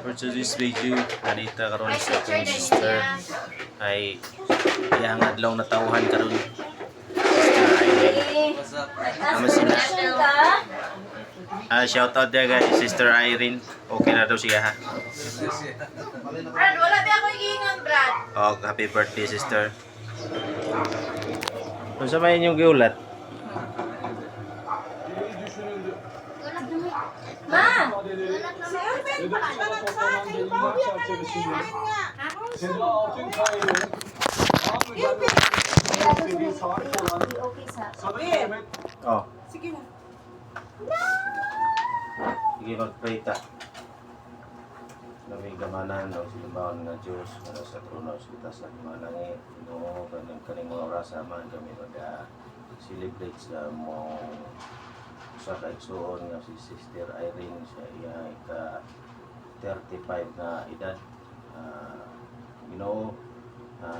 For today's video, narita karon sa akong sister ay iyang adlaw na tawhan karon. Ano sila? Shout out there guys, Sister Irene. Okay na daw siya ha. Brad, wala ba ako iingon, Brad? Oh, happy birthday sister. Kung sa may inyong giulat? Ma! Si Erwin, pagkalat sa akin. Pawya ka lang ni Erwin nga. Erwin! Okay sa... Oh, Sige na. sige mag-pray ta. Kami gamanan daw silimbawan nga Diyos para sa trono kita sa manangit. Ginoo kaning mga orasa man kami mag-celebrate sa mong sa kaigsuon nga si Sister Irene sa iya ika 35 na edad. Ginoo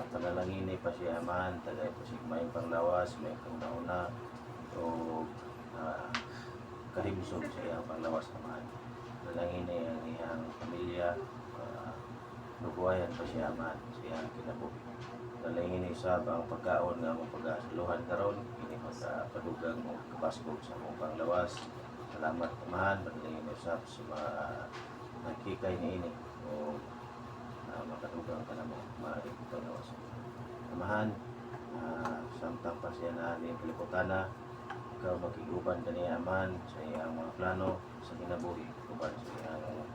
panalangin pa siya man tagay pa siya may panglawas may kauna o kahimsog sa iyang panglawas naman. Panalangin ang iyang pamilya nubuhayan pa siya man sa iyang kinabuhi. Panalangin sa ang pagkaon nga mong pag-asuluhan karon ini pagpadugang mo kabasbog sa mong panglawas. Salamat naman panalangin sa mga nakikay ni ini o makadugang ka na mo maikita na waso namahan samtang pa siya na aling kaliputana ikaw makiguban ka niya aman sa iyang mga plano sa kinabuhi guban sa iyang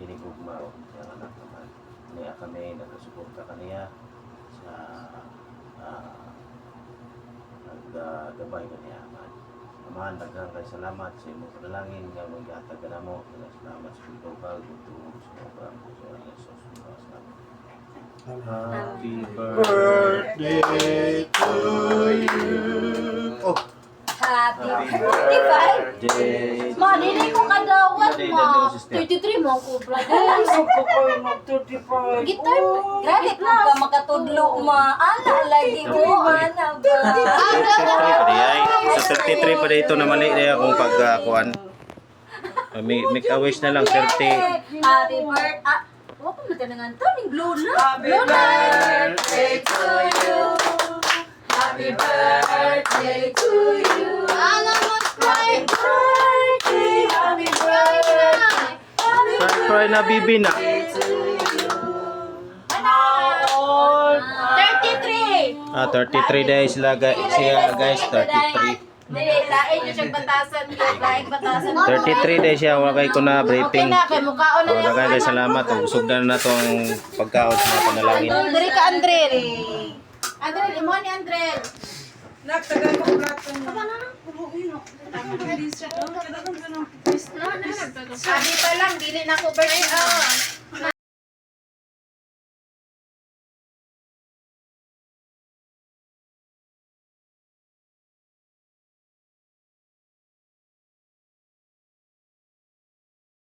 hinigugma o iyang anak naman niya kami nagasuporta ka niya sa naggabay ka niya aman namahan daghang kay salamat sa imong panalangin nga mag-atag ka na mo salamat sa pagtubag ito sa mga barangko sa Jesus. Happy birthday to you. Oh, Happy birthday! Ma, dili ko kadawat, ma. 33 mo ako, brother. Gitar, grabe po ka makatudlo, ma. Ala, lagi mo, ana ba? 33 pa di ay. Sa 33 pa dito na mali na akong pagkakuan. Make a wish na lang 30. Happy birthday. Wala pa matanangan to, ning glow na. Happy birthday to you. Happy birthday to you. Happy birthday, happy birthday. Try na bibi na. 33. 33 days siya guys, 33. Dili, lain yung siyang batasan. Lain batasan. 33 days siya, wala ko na Okay briefing. na, kay mukhaon na So, yung guys, salamat. Usugdan na itong pagkaon sa mga panalangin. Diri ka, Andrel. Andrel, imo ni Andrel. Nagtagal ko plato na. Sabi pa lang, dili na ko birthday.